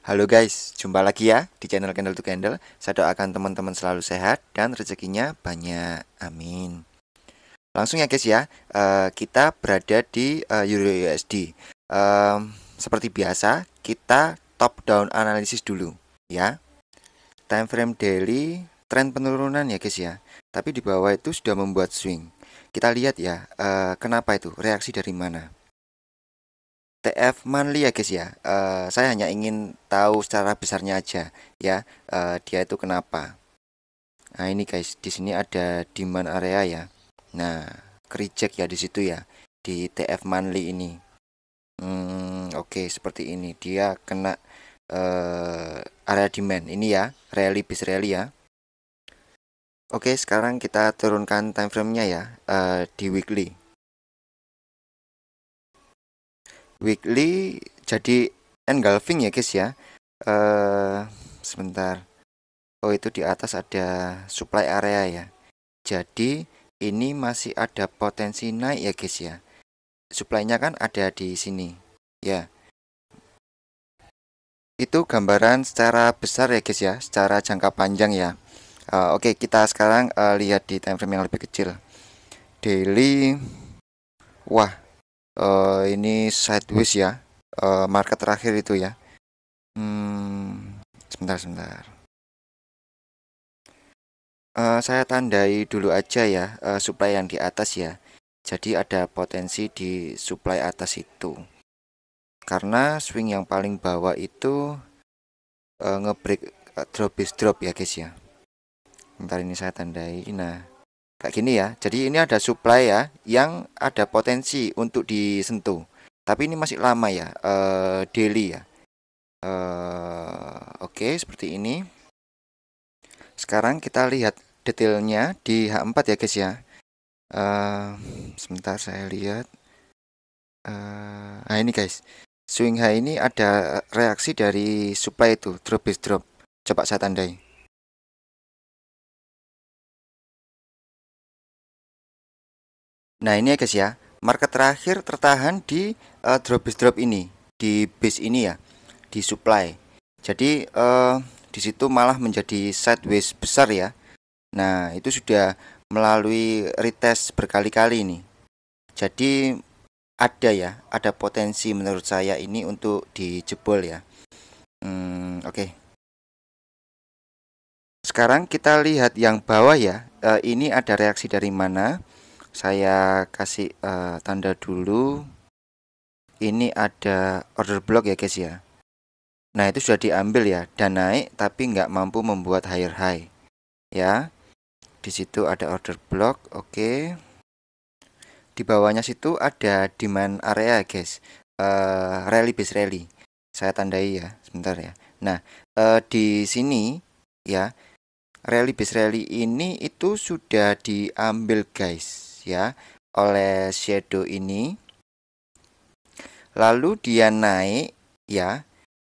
Halo guys, jumpa lagi ya di channel Candle to Candle. Saya doakan teman-teman selalu sehat dan rezekinya banyak. Amin. Langsung ya guys ya, kita berada di Euro USD. Seperti biasa, kita top down analisis dulu ya. Time frame daily, tren penurunan ya guys ya. Tapi di bawah itu sudah membuat swing. Kita lihat ya, kenapa itu? Reaksi dari mana? TF monthly ya guys ya. Saya hanya ingin tahu secara besarnya aja ya. Dia itu kenapa? Nah ini guys, di sini ada demand area ya. Nah, reject ya di situ ya, di TF monthly ini. Oke, seperti ini. Dia kena area demand ini ya, rally bis rally ya. Oke, sekarang kita turunkan time frame-nya ya, di weekly. Weekly jadi engulfing ya guys ya. Sebentar. Oh, itu di atas ada supply area ya. Jadi ini masih ada potensi naik ya guys ya. Supply-nya kan ada di sini. Ya. Itu gambaran secara besar ya guys ya, secara jangka panjang ya. Oke, kita sekarang lihat di time frame yang lebih kecil. Daily. Wah, ini sideways ya. Market terakhir itu ya. Sebentar. Saya tandai dulu aja ya, supply yang di atas ya. Jadi ada potensi di supply atas itu. Karena swing yang paling bawah itu ngebreak drop base drop ya guys ya. Bentar ini saya tandai. Nah, kayak gini ya. Jadi ini ada supply ya yang ada potensi untuk disentuh. Tapi ini masih lama ya, daily ya. Oke, seperti ini. Sekarang kita lihat detailnya di H4 ya guys ya. Sebentar saya lihat. Nah ini guys, swing high ini ada reaksi dari supply itu drop base drop. Coba saya tandai. Nah ini ya guys ya, market terakhir tertahan di drop base drop ini, di base ini ya, di supply. Jadi di situ malah menjadi sideways besar ya. Nah itu sudah melalui retest berkali-kali ini. Jadi ada ya, ada potensi menurut saya ini untuk dijebol ya. Oke. Sekarang kita lihat yang bawah ya. Ini ada reaksi dari mana? Saya kasih tanda dulu. Ini ada order block ya guys ya. Nah itu sudah diambil ya dan naik tapi nggak mampu membuat higher high ya. Di situ ada order block. Oke. Di bawahnya situ ada demand area guys. Rally base rally. Saya tandai ya, sebentar ya. Nah, di sini ya, rally base rally ini itu sudah diambil guys ya oleh shadow ini. Lalu dia naik ya.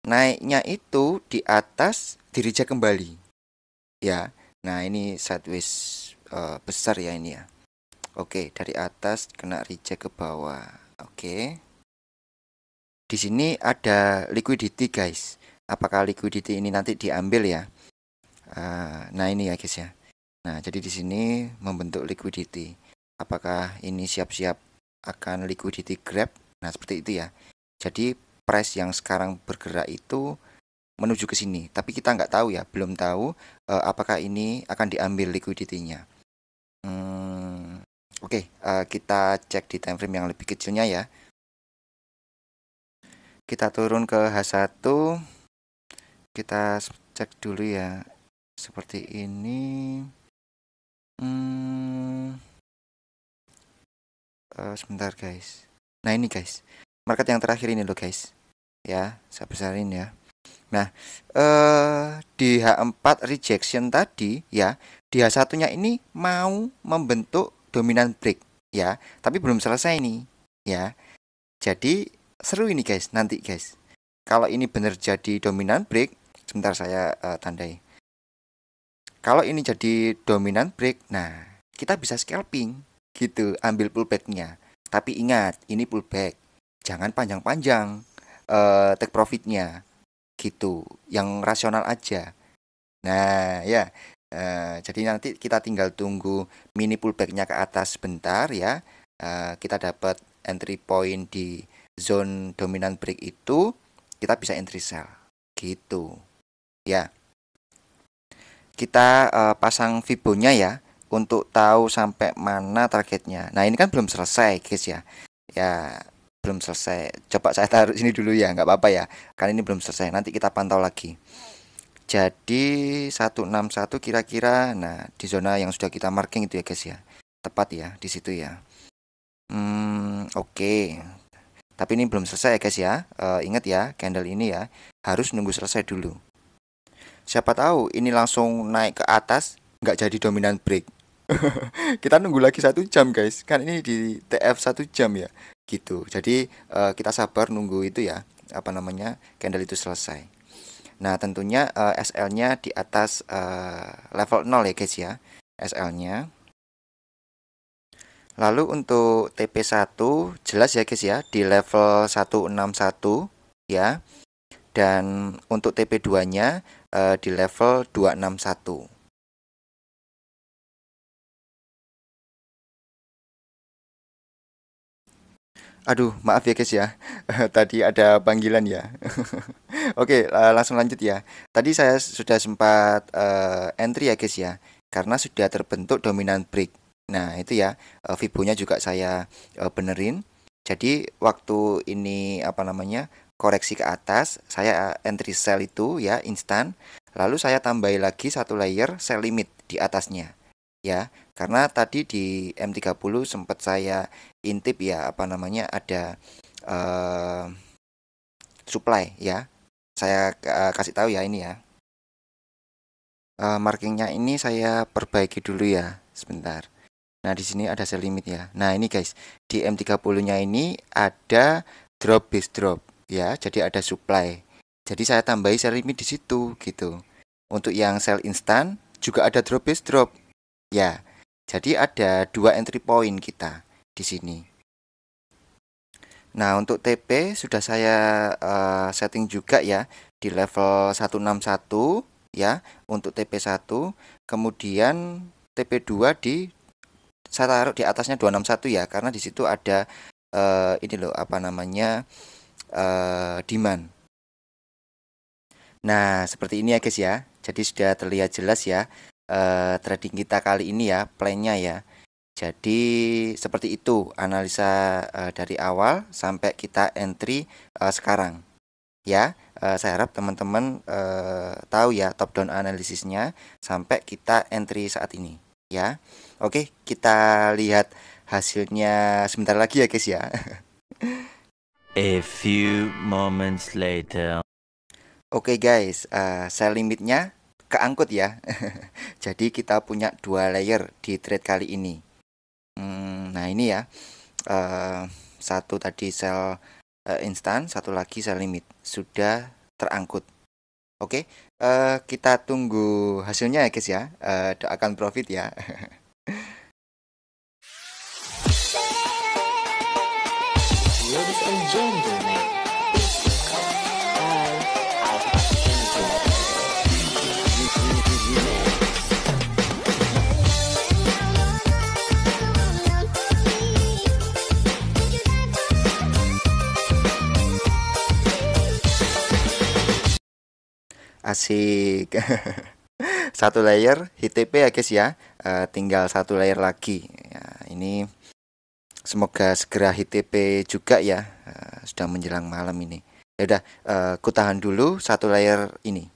Naiknya itu di atas di reject kembali. Ya. Nah, ini sideways besar ya ini ya. Oke, dari atas kena reject ke bawah. Oke. Di sini ada liquidity guys. Apakah liquidity ini nanti diambil ya? Nah ini ya guys ya. Nah jadi di sini membentuk liquidity. Apakah ini siap-siap akan liquidity grab? Nah seperti itu ya. Jadi price yang sekarang bergerak itu menuju ke sini. Tapi kita nggak tahu ya, belum tahu apakah ini akan diambil liquidity-nya. Oke, kita cek di time frame yang lebih kecilnya ya. Kita turun ke H1. Kita cek dulu ya. Seperti ini. Sebentar guys. Nah ini guys, market yang terakhir ini loh guys. Ya, saya besarin ya. Nah, di H4 rejection tadi ya, di H1-nya ini mau membentuk dominant break ya, tapi belum selesai nih ya. Jadi seru ini guys, nanti guys. Kalau ini benar jadi dominant break, sebentar saya tandai. Kalau ini jadi dominant break, nah kita bisa scalping gitu, ambil pullbacknya. Tapi ingat, ini pullback, jangan panjang-panjang take profitnya gitu, yang rasional aja. Nah ya, jadi nanti kita tinggal tunggu mini pullbacknya ke atas sebentar ya. Kita dapat entry point di zone dominant break itu, kita bisa entry sell gitu ya. Kita pasang Fibonya ya untuk tahu sampai mana targetnya. Nah ini kan belum selesai guys ya. Ya belum selesai. Coba saya taruh sini dulu ya, nggak apa-apa ya. Kan ini belum selesai. Nanti kita pantau lagi. Jadi 161 kira-kira, nah di zona yang sudah kita marking itu ya guys ya. Tepat ya di situ ya. Oke. Tapi ini belum selesai ya guys ya. Ingat ya, candle ini ya harus nunggu selesai dulu. Siapa tahu ini langsung naik ke atas, nggak jadi dominant break. Kita nunggu lagi 1 jam guys. Kan ini di TF 1 jam ya. Gitu. Jadi kita sabar nunggu itu ya. Apa namanya? Candle itu selesai. Nah, tentunya SL-nya di atas level 0 ya guys ya. SL-nya. Lalu untuk TP1 jelas ya guys ya di level 161 ya. Dan untuk TP2-nya di level 261. Aduh, maaf ya guys ya. Tadi ada panggilan ya. Oke, langsung lanjut ya. Tadi saya sudah sempat entry ya guys ya. Karena sudah terbentuk dominant break. Nah, itu ya. Fibonya juga saya benerin. Jadi waktu ini apa namanya? Koreksi ke atas, saya entry sell itu ya instan. Lalu saya tambahi lagi satu layer sell limit di atasnya. Ya, karena tadi di M30 sempat saya intip ya apa namanya ada supply ya. Saya kasih tahu ya ini ya. Markingnya ini saya perbaiki dulu ya sebentar. Nah di sini ada sell limit ya. Nah ini guys di M30-nya ini ada drop base drop ya. Jadi ada supply. Jadi saya tambahi sell limit di situ gitu. Untuk yang sell instan juga ada drop base drop ya. Jadi ada 2 entry point kita di sini. Nah, untuk TP sudah saya setting juga ya di level 161 ya untuk TP1. Kemudian TP2 saya taruh di atasnya 261 ya karena di situ ada ini loh apa namanya demand. Nah, seperti ini ya guys ya. Jadi sudah terlihat jelas ya trading kita kali ini ya, plan-nya ya. Jadi seperti itu analisa dari awal sampai kita entry sekarang. Ya, saya harap teman-teman tahu ya top down analisisnya sampai kita entry saat ini. Ya, oke kita lihat hasilnya sebentar lagi ya guys ya. A few moments later. Oke guys, sell limitnya keangkut ya. Jadi kita punya 2 layer di trade kali ini. Nah ini ya, satu tadi sell instan, satu lagi sell limit sudah terangkut. Oke, kita tunggu hasilnya ya guys ya. Doakan profit ya. Ladies and gentlemen, this is Asik. Satu layer HTP ya guys ya. Tinggal satu layer lagi. Ya, ini semoga segera HTP juga ya. Sudah menjelang malam ini. Ya udah, ku tahan dulu satu layer ini.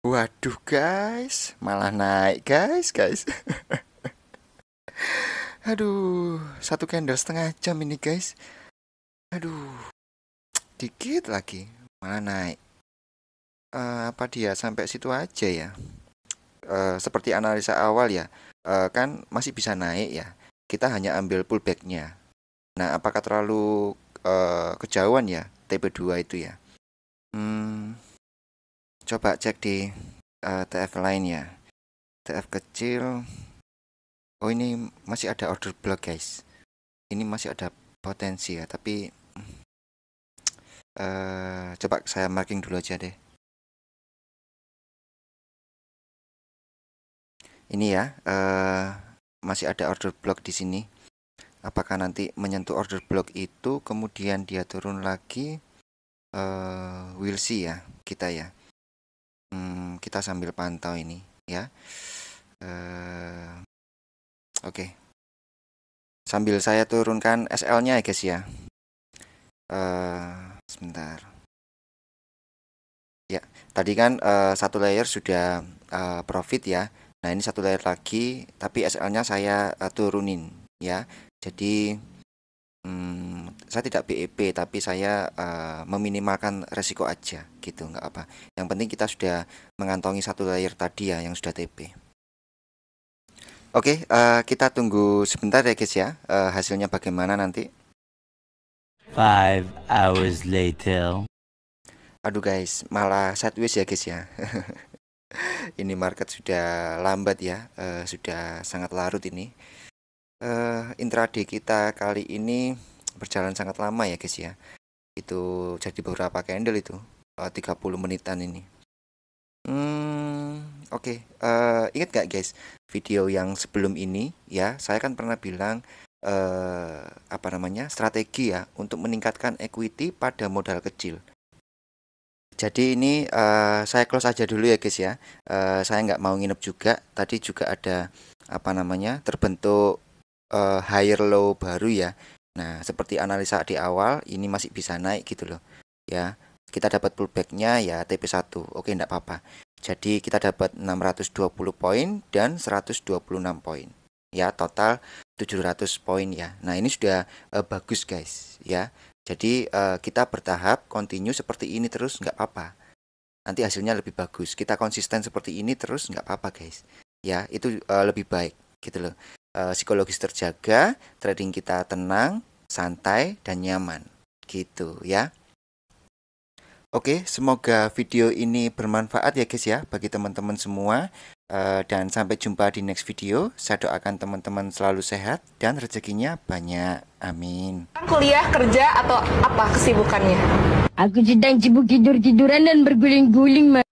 Waduh guys, malah naik guys. Aduh, satu candle setengah jam ini guys. Aduh, dikit lagi malah naik. Apa dia sampai situ aja ya? Seperti analisa awal ya, kan masih bisa naik ya. kita hanya ambil pullbacknya. Nah, apakah terlalu kejauhan ya TP2 itu ya? Coba cek di TF lain ya. TF kecil. Oh, ini masih ada order block guys. Ini masih ada potensi ya, tapi coba saya marking dulu aja deh. Ini ya, masih ada order block di sini. Apakah nanti menyentuh order block itu kemudian dia turun lagi? We'll see ya, kita ya. Kita sambil pantau ini ya. Oke. Sambil saya turunkan SL-nya ya guys ya. Sebentar. Ya, tadi kan satu layer sudah profit ya. Nah, ini satu layer lagi, tapi SL-nya saya turunin ya. Jadi saya tidak BEP, tapi saya meminimalkan resiko aja gitu, nggak apa. Yang penting kita sudah mengantongi satu layer tadi ya, yang sudah TP. Oke, kita tunggu sebentar ya guys ya, hasilnya bagaimana nanti. 5 hours later. Aduh guys, malah sideways ya guys ya. Ini market sudah lambat ya, sudah sangat larut ini. Intraday kita kali ini berjalan sangat lama ya guys ya. Itu jadi beberapa candle itu, 30 menitan ini. Oke. Ingat gak guys, video yang sebelum ini ya, saya kan pernah bilang apa namanya, strategi ya untuk meningkatkan equity pada modal kecil. Jadi ini saya close aja dulu ya guys ya. Saya nggak mau nginep juga. Tadi juga ada apa namanya, terbentuk higher low baru ya. Nah, seperti analisa di awal, ini masih bisa naik gitu loh ya. Kita dapat pullbacknya ya TP1. Oke, enggak apa-apa. Jadi kita dapat 620 poin dan 126 poin. Ya, total 700 poin ya. Nah, ini sudah bagus guys ya. Jadi kita bertahap continue seperti ini terus nggak apa-apa. Nanti hasilnya lebih bagus. Kita konsisten seperti ini terus nggak apa-apa guys. Ya, itu lebih baik gitu loh. Psikologis terjaga, trading kita tenang, santai dan nyaman gitu ya. Oke, semoga video ini bermanfaat ya guys ya bagi teman-teman semua. Dan sampai jumpa di next video. Saya doakan teman-teman selalu sehat dan rezekinya banyak. Amin. Kuliah, kerja, atau apa kesibukannya? Aku sedang sibuk tidur-tiduran dan berguling-guling, Mas.